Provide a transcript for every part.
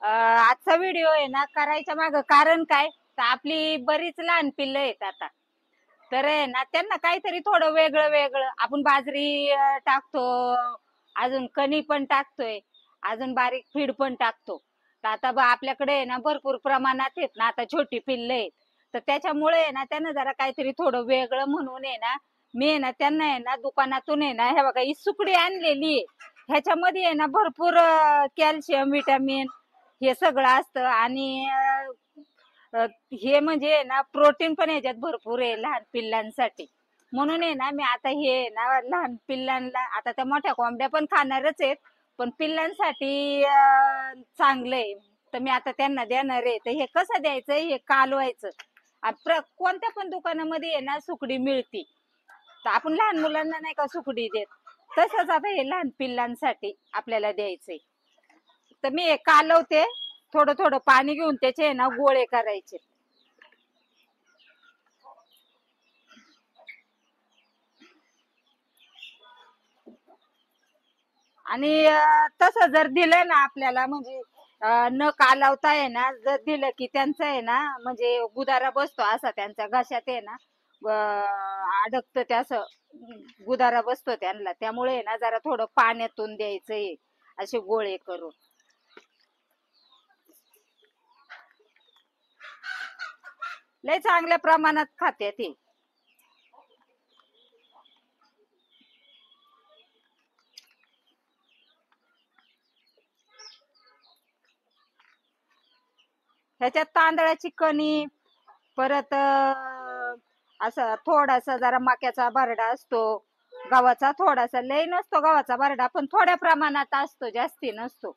आजचा व्हिडिओ आहे ना करायच्या माग कारण काय तर आपली बरीच लहान पिल्लं आहेत आता. तर आहे ना त्यांना काहीतरी थोडं वेगळं वेगळं आपण बाजरी टाकतो, अजून कणी पण टाकतोय, अजून बारीक फीड पण टाकतो. तर आता आपल्याकडे आहे ना भरपूर प्रमाणात आहेत ना आता छोटी पिल्लं आहेत. तर त्याच्यामुळे आहे ना त्यांना जरा काहीतरी थोडं वेगळं म्हणून आहे ना मी आहे ना त्यांना आहे ना दुकानातून आहे ना हे बघा ही सुकडी आणलेली आहे. ह्याच्यामध्ये आहे ना भरपूर कॅल्शियम विटॅमिन हे सगळं असतं आणि हे म्हणजे ना प्रोटीन पण याच्यात भरपूर आहे लहान पिल्लांसाठी. म्हणून आहे ना मी आता हे ना लहान पिल्लांना आता त्या मोठ्या कोंबड्या पण खाणारच आहेत पण पिल्लांसाठी चांगलं आहे. तर मी आता त्यांना देणार आहे. तर हे कसं द्यायचं हे कालवायचं. कोणत्या पण दुकानामध्ये आहे ना सुकडी मिळती. तर आपण लहान मुलांना नाही का सुकडी देत तसंच आता हे लहान पिल्लांसाठी आपल्याला द्यायचंय. तर मी हे कालवते, थोडं थोडं पाणी घेऊन त्याचे ना गोळे करायचे. आणि तसं जर दिलं ना आपल्याला म्हणजे न कालवता आहे ना जर दिलं की त्यांचं आहे ना म्हणजे गुदारा बसतो असा त्यांच्या घशात आहे ना अडकतं ते असं गुदारा बसतो त्यांना. त्यामुळे आहे ना जरा थोडं पाण्यातून द्यायचंय असे गोळे करून. लय चांगल्या प्रमाणात खाते ते. ह्याच्यात तांदळाची कणी परत असं थोडासा जरा मक्याचा भरडा असतो, गव्हाचा थोडासा, लय नसतो गव्हाचा भरडा पण थोड्या प्रमाणात असतो, जास्ती नसतो.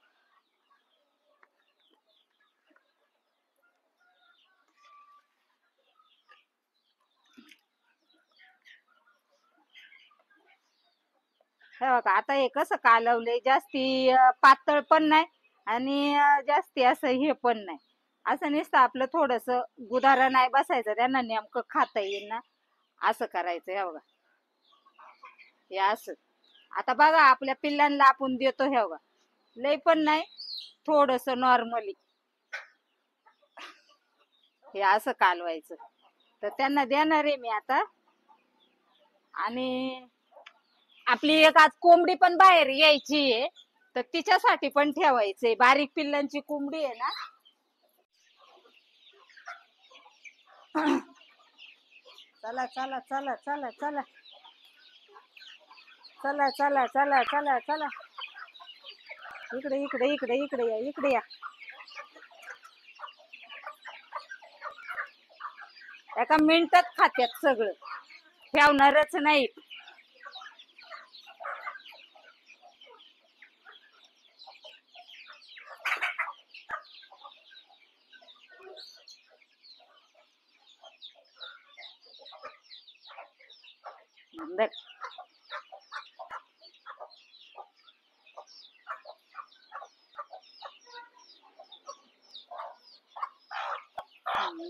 हे बघा आता हे कसं कालवलंय, जास्ती पातळ पण नाही आणि जास्ती असं हे पण नाही. असं नुसतं आपलं थोडस गुदारा नाही बसायचं, त्यांना नेमकं खाता येईल ना असं करायचं. हे बघा हे असं. आता बघा आपल्या पिल्लांना आपण देतो हे बघा लय पण नाही, थोडस नॉर्मली हे असं कालवायचं. तर त्यांना देणार आहे मी आता. आणि आपली एक आज कोंबडी पण बाहेर यायची आहे तर तिच्यासाठी पण ठेवायचंय. बारीक पिल्लांची कोंबडी आहे ना. चला चला चला चला चला चला चला चला चला चला इकडे इकडे इकडे इकडे या इकडे या. एका मिनिटात खात्यात सगळं, ठेवणारच नाही.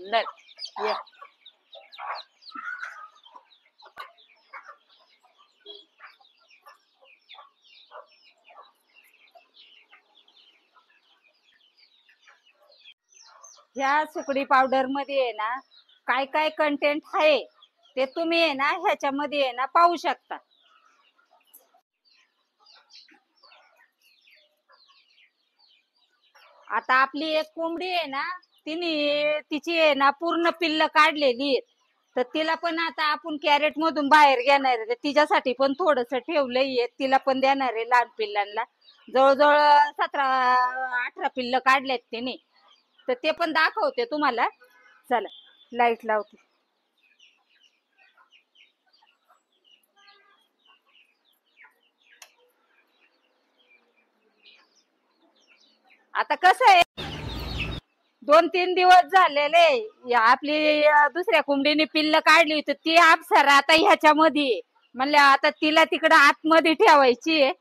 ये ह्या सुकडी पावडर मध्ये आहे ना काय काय कंटेंट आहे ते तुम्ही आहे ना ह्याच्यामध्ये आहे ना पाहू शकता. आता आपली एक कोंबडी आहे ना तिने तिची आहे ना पूर्ण पिल्ल काढलेली आहेत. तर तिला पण आता आपण कॅरेट मधून बाहेर घेणार आहे. तिच्यासाठी पण थोडस ठेवलंय, तिला पण देणार आहे लहान पिल्लांना. जवळजवळ 17-18 पिल्ल काढलेत तिने. तर ते पण दाखवते तुम्हाला. चला लाईट लावते. आता कसं आहे 2-3 दिवस झालेले आपली दुसऱ्या कोंबडीने पिल्ल काढली होती ती अप्सरा आता ह्याच्यामध्ये म्हणलं आता तिला तिकडं आतमध्ये ठेवायची आहे.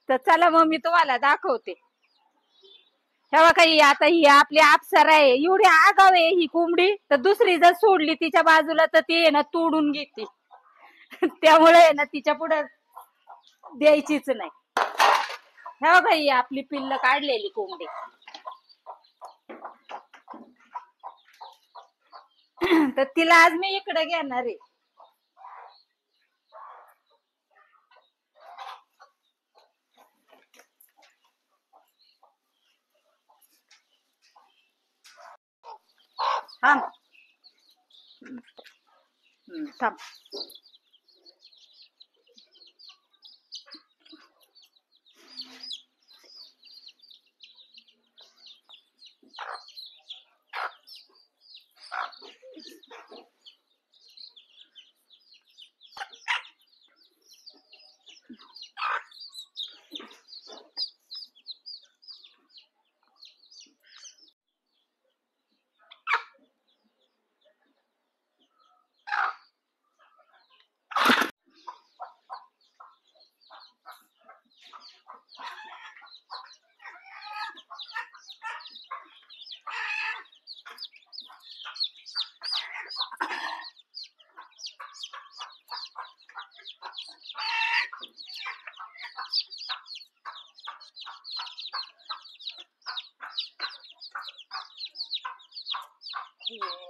तर चला मग मी तुम्हाला दाखवते. हे बघा ही आता ही आपली अप्सरा आहे. एवढी आगाव आहे ही कोंबडी. तर दुसरी जर सोडली तिच्या बाजूला तर ती आहे ना तोडून घेते. त्यामुळे ना तिच्या पुढे द्यायचीच नाही. हे बघा ही आपली पिल्ल काढलेली कोंबडी. तर तिला आज मी इकडे घेणार आहे. थांब. थांब.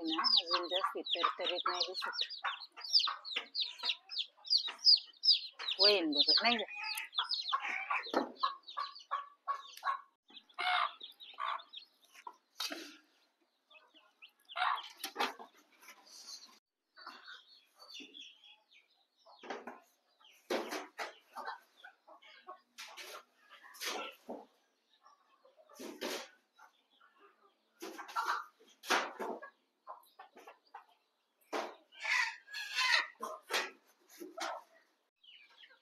ना अजून जास्त तरतरीत नाही दिसत. होईन बरं नाही का.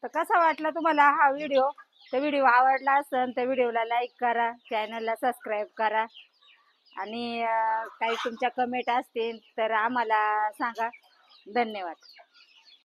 तर कसा वाटला तुम्हाला हा व्हिडिओ? तर व्हिडिओ आवडला असेल तर व्हिडिओला लाईक करा, चॅनलला सबस्क्राईब करा आणि काही तुमच्या कमेंट असतील तर आम्हाला सांगा. धन्यवाद.